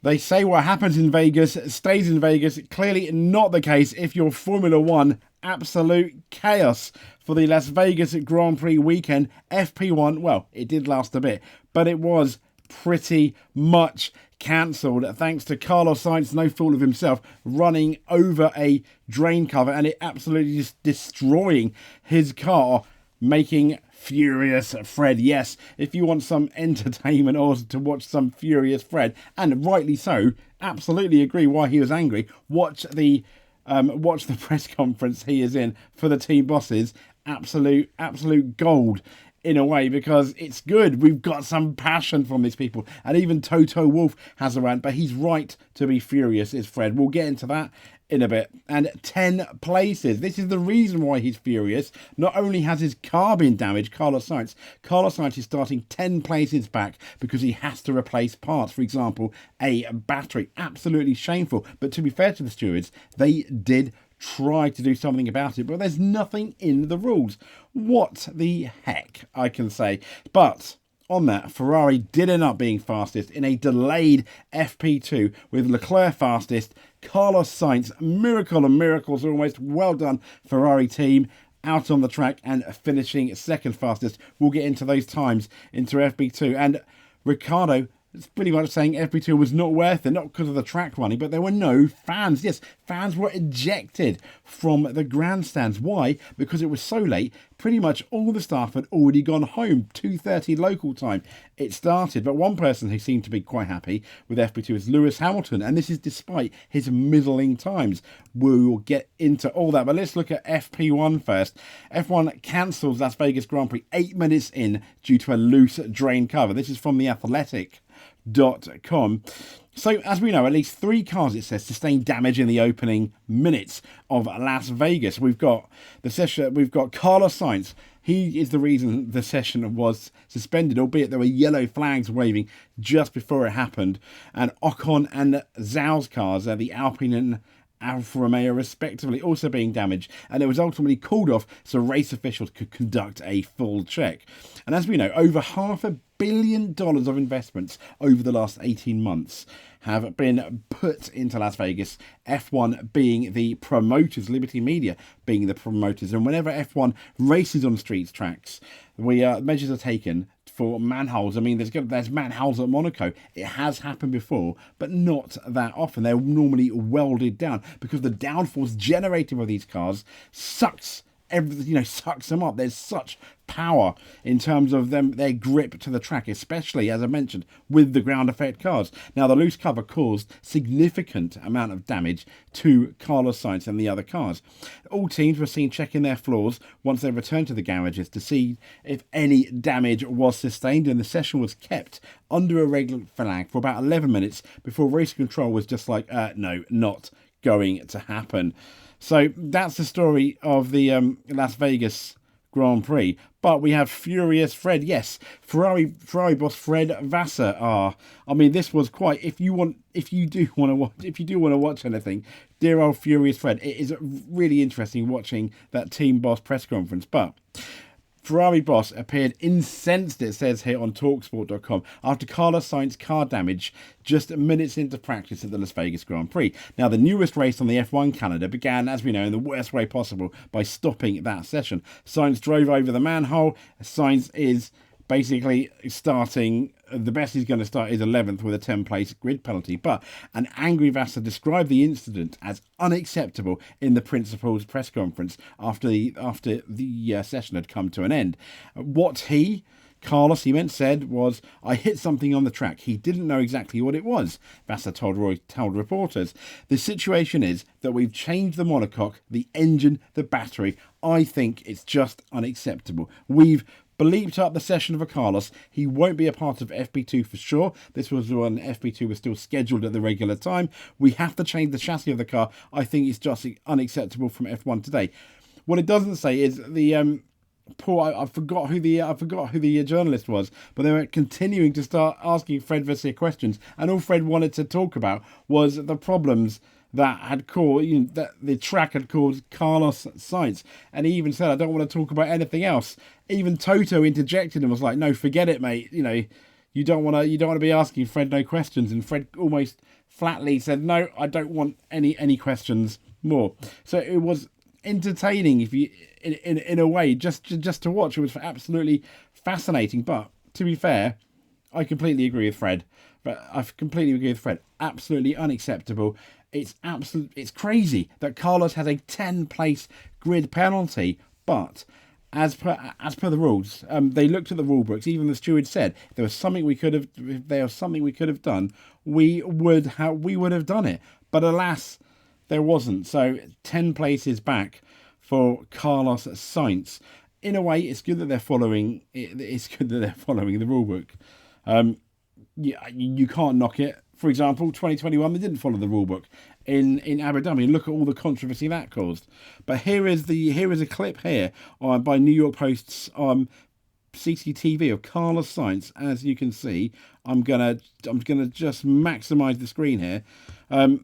They say what happens in Vegas stays in Vegas. Clearly not the case if you're Formula One. Absolute chaos for the Las Vegas Grand Prix weekend. FP1, well, it did last a bit, but it was pretty much cancelled thanks to Carlos Sainz, no fault of himself, running over a drain cover and it absolutely just destroying his car, making Furious Fred. Yes, if you want some entertainment or to watch some Furious Fred, and rightly so, absolutely agree why he was angry. Watch the press conference he is in for the team bosses. Absolute gold in a way, because it's good. We've got some passion from these people, and even Toto Wolff has a rant, but he's right to be furious, is Fred. We'll get into that in a bit. And 10 places. This is the reason why he's furious. Not only has his car been damaged, Carlos Sainz is starting 10 places back because he has to replace parts. For example, a battery. Absolutely shameful. But to be fair to the stewards, they did try to do something about it, but there's nothing in the rules. What the heck, I can say. But on that, Ferrari did end up being fastest in a delayed FP2 with Leclerc fastest, Carlos Sainz, miracle and miracles almost. Well done, Ferrari team, out on the track and finishing second fastest. We'll get into those times into FP2. And Ricciardo, it's pretty much saying FP2 was not worth it, not because of the track running, but there were no fans. Yes, fans were ejected from the grandstands. Why? Because it was so late. Pretty much all the staff had already gone home. 2:30 local time it started. But one person who seemed to be quite happy with FP2 is Lewis Hamilton, and this is despite his middling times. We will get into all that, but let's look at FP1 first. F1 cancels Las Vegas Grand Prix 8 minutes in due to a loose drain cover. This is from The Athletic.com. So, as we know, at least 3 cars, it says, sustained damage in the opening minutes of Las Vegas. We've got Carlos Sainz. He is the reason the session was suspended, albeit there were yellow flags waving just before it happened. And Ocon and Zhao's cars, the Alpine and Alfa Romeo respectively, also being damaged, and it was ultimately called off so race officials could conduct a full check. And as we know, over $500 million of investments over the last 18 months have been put into Las Vegas, F1 being the promoters, Liberty Media being the promoters. And whenever F1 races on streets tracks, measures are taken for manholes. I mean, there's manholes at Monaco. It has happened before, but not that often. They're normally welded down because the downforce generated by these cars sucks them up. There's such power in terms of their grip to the track, especially, as I mentioned, with the ground effect cars. Now, the loose cover caused significant amount of damage to Carlos Sainz and the other cars. All teams were seen checking their floors once they returned to the garages to see if any damage was sustained, and the session was kept under a red flag for about 11 minutes before race control was just like, no, not going to happen. So that's the story of the Las Vegas Grand Prix. But we have Furious Fred. Yes, Ferrari boss Fred Vassar. I mean, this was quite. If you do want to watch anything, dear old Furious Fred. It is really interesting watching that team boss press conference. But Ferrari boss appeared incensed, it says here on Talksport.com, after Carlos Sainz car damage just minutes into practice at the Las Vegas Grand Prix. Now, the newest race on the F1 calendar began, as we know, in the worst way possible by stopping that session. Sainz drove over the manhole. Sainz is basically starting, the best he's going to start is 11th with a 10-place grid penalty. But an angry Vassar described the incident as unacceptable in the principal's press conference after the session had come to an end. What Carlos said was, I hit something on the track. He didn't know exactly what it was, Vassar told reporters. The situation is that we've changed the monocoque, the engine, the battery. I think it's just unacceptable. We've bleeped up the session for Carlos. He won't be a part of FP2 for sure. This was when FP2 was still scheduled at the regular time. We have to change the chassis of the car. I think it's just unacceptable from F1 today. What it doesn't say is the I forgot who the journalist was, but they were continuing to start asking Fred Vassar questions, and all Fred wanted to talk about was the problems that had caused, that the track had caused Carlos Sainz. And he even said, I don't want to talk about anything else. Even Toto interjected and was like, no, forget it, mate. you don't want to be asking Fred no questions, and Fred almost flatly said, no, I don't want any questions more. So it was entertaining, if you in a way, just to watch. It was absolutely fascinating. But to be fair, I completely agree with Fred. Absolutely unacceptable. It's crazy that Carlos has a 10-place grid penalty, but as per the rules, they looked at the rule books. Even the steward said if there was something we could have done, we would have done it. But alas, there wasn't. So 10 places back for Carlos Sainz. In a way, it's good that they're following. It's good that they're following the rule book. You can't knock it. For example, 2021, they didn't follow the rule book in Abu Dhabi. Look at all the controversy that caused. But here is a clip here by New York Post's CCTV of Carlos Sainz. As you can see, I'm gonna just maximise the screen here.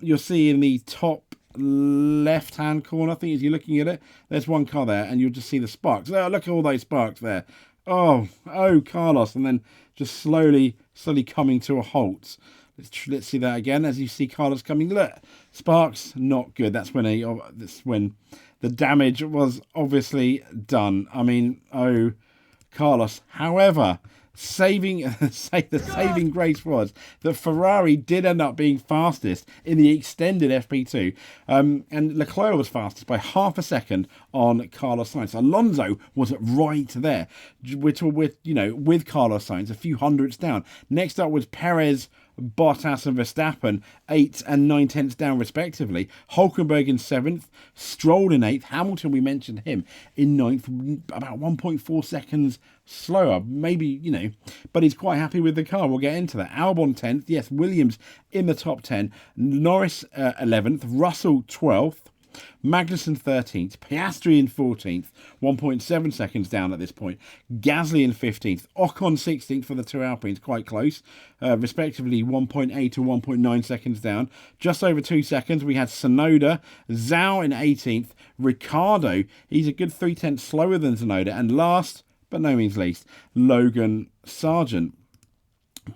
You'll see in the top left-hand corner, I think, as you're looking at it, there's one car there, and you'll just see the sparks. Oh, look at all those sparks there. Oh, Carlos, and then just slowly coming to a halt. Let's see that again. As you see Carlos coming, look, sparks, not good. That's when the damage was obviously done. I mean, Carlos. However, the saving grace was that Ferrari did end up being fastest in the extended FP2, and Leclerc was fastest by half a second on Carlos Sainz. Alonso was right there, with Carlos Sainz a few hundredths down. Next up was Perez, Bottas and Verstappen 8 and 9 tenths down respectively. Hulkenberg in 7th, Stroll in 8th, Hamilton, we mentioned him, in 9th, about 1.4 seconds slower, maybe, but he's quite happy with the car. We'll get into that. Albon 10th, yes, Williams in the top 10, Norris 11th, Russell 12th, Magnussen 13th, Piastri in 14th, 1.7 seconds down at this point, Gasly in 15th, Ocon 16th for the two Alpines, quite close, respectively 1.8 to 1.9 seconds down. Just over 2 seconds, we had Tsunoda, Zhou in 18th, Ricciardo, he's a good 3 tenths slower than Tsunoda, and last but no means least, Logan Sargent.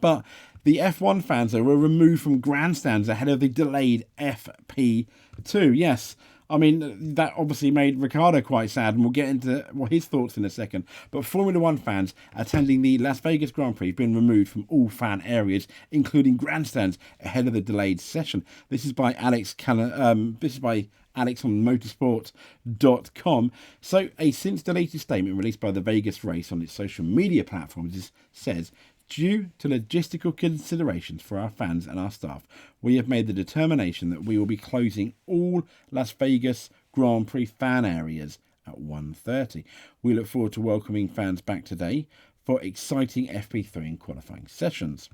But the F1 fans, though, were removed from grandstands ahead of the delayed FP2. Yes, I mean, that obviously made Ricciardo quite sad, and we'll get into his thoughts in a second. But Formula One fans attending the Las Vegas Grand Prix have been removed from all fan areas, including grandstands, ahead of the delayed session. This is by Alex on motorsport.com. So, a since-deleted statement released by the Vegas race on its social media platforms says, due to logistical considerations for our fans and our staff, we have made the determination that we will be closing all Las Vegas Grand Prix fan areas at 1:30. We look forward to welcoming fans back today for exciting FP3 and qualifying sessions.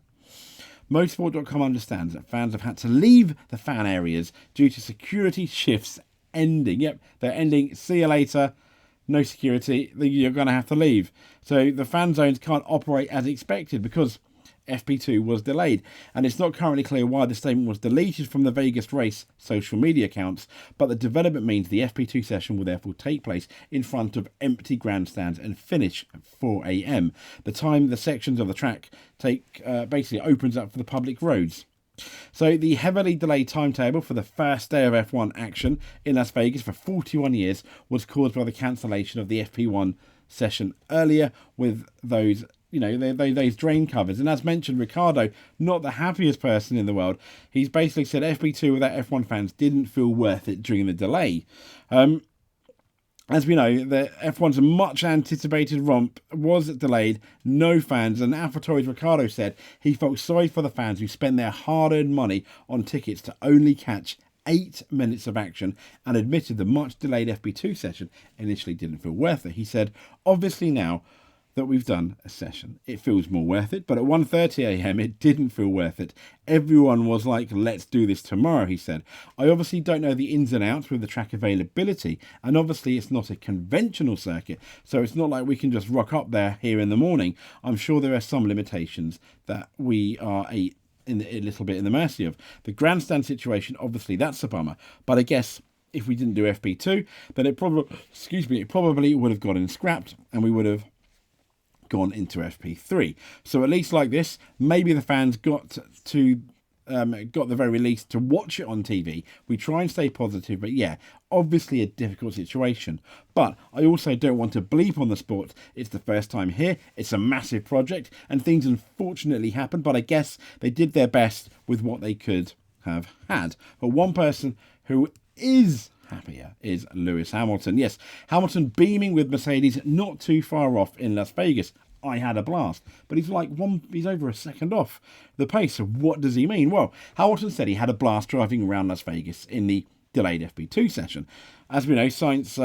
Motorsport.com understands that fans have had to leave the fan areas due to security shifts ending. Yep, they're ending. See you later. No security. You're going to have to leave. So the fan zones can't operate as expected because FP2 was delayed. And it's not currently clear why the statement was deleted from the Vegas race social media accounts, but the development means the FP2 session will therefore take place in front of empty grandstands and finish at 4 a.m. The time the sections of the track basically opens up for the public roads. So the heavily delayed timetable for the first day of F1 action in Las Vegas for 41 years was caused by the cancellation of the FP1 session earlier with those drain covers. And as mentioned, Ricciardo, not the happiest person in the world, he's basically said FP2 without F1 fans didn't feel worth it during the delay. As we know, the F1's much anticipated romp was delayed, no fans, and AlphaTauri's Ricciardo said he felt sorry for the fans who spent their hard-earned money on tickets to only catch 8 minutes of action, and admitted the much delayed FP2 session initially didn't feel worth it. He said, obviously now that we've done a session, it feels more worth it, but at 1:30 a.m. it didn't feel worth it. Everyone was like, let's do this tomorrow, he said. I obviously don't know the ins and outs with the track availability, and obviously it's not a conventional circuit, so it's not like we can just rock up there here in the morning. I'm sure there are some limitations that we are a little bit in the mercy of. The grandstand situation, obviously that's a bummer, but I guess if we didn't do FP2, then it probably would have gotten scrapped, and we would have gone into FP3. So at least like this, maybe the fans got the very least to watch it on TV. We try and stay positive, but yeah, obviously a difficult situation. But I also don't want to bleep on the sport. It's the first time here. It's a massive project, and things unfortunately happen. But I guess they did their best with what they could have had. But one person who is happier is Lewis Hamilton. Yes, Hamilton beaming with Mercedes not too far off in Las Vegas. I had a blast, but he's over a second off the pace. So what does he mean? Well, Hamilton said he had a blast driving around Las Vegas in the delayed FP2 session. As we know, Sainz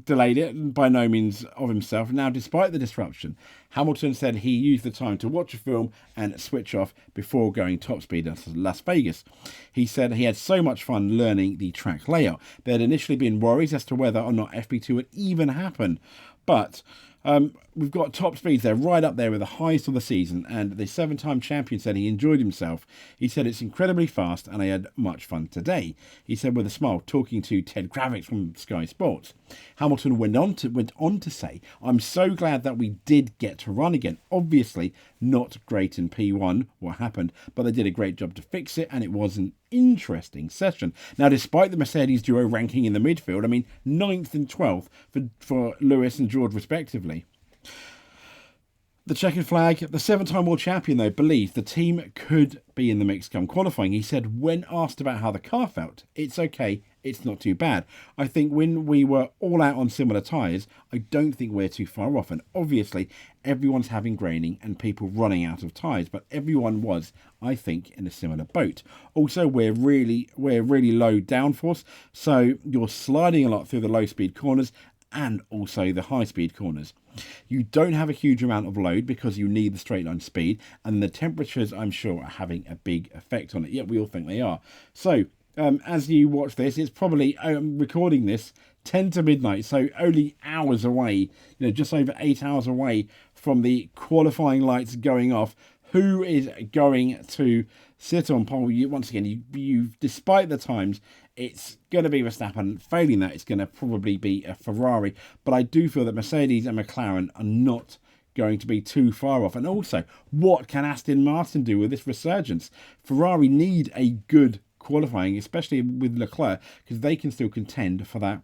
delayed it, by no means of himself. Now, despite the disruption, Hamilton said he used the time to watch a film and switch off before going top speed at Las Vegas. He said he had so much fun learning the track layout. There had initially been worries as to whether or not FP2 would even happen, but we've got top speeds there, right up there with the highest of the season, and the 7-time champion said he enjoyed himself. He said it's incredibly fast and I had much fun today. He said with a smile, talking to Ted Kravitz from Sky Sports. Hamilton went on to say, I'm so glad that we did get to run again. Obviously not great in P1 what happened, but they did a great job to fix it, and it was an interesting session. Now, despite the Mercedes duo ranking in the midfield, I mean 9th and 12th for Lewis and George respectively. The checkered flag, the 7-time world champion, though, believed the team could be in the mix come qualifying. He said, when asked about how the car felt, it's okay, it's not too bad. I think when we were all out on similar tyres, I don't think we're too far off. And obviously, everyone's having graining and people running out of tyres, but everyone was, I think, in a similar boat. Also, we're really low downforce, so you're sliding a lot through the low-speed corners and also the high-speed corners. You don't have a huge amount of load because you need the straight line speed, and the temperatures, I'm sure, are having a big effect on it. Yet we all think they are. So as you watch this, it's probably recording this 10 to midnight, so only hours away, just over 8 hours away from the qualifying lights going off. Who is going to sit on pole? Once again, despite the times, it's going to be Verstappen. Failing that, it's going to probably be a Ferrari. But I do feel that Mercedes and McLaren are not going to be too far off. And also, what can Aston Martin do with this resurgence? Ferrari need a good qualifying, especially with Leclerc, because they can still contend for that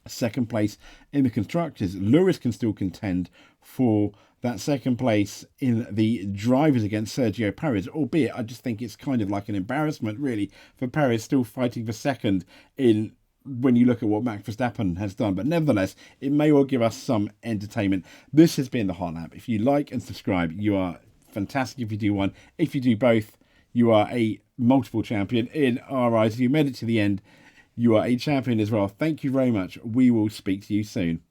second place in the constructors. Lewis can still contend for that second place in the drivers against Sergio Perez, albeit I just think it's kind of like an embarrassment really for Perez still fighting for second in when you look at what Max Verstappen has done. But nevertheless, it may well give us some entertainment. This has been the Hot Lap. If you like and subscribe, you are fantastic if you do one. If you do both, you are a multiple champion in our eyes. If you made it to the end, you are a champion as well. Thank you very much. We will speak to you soon.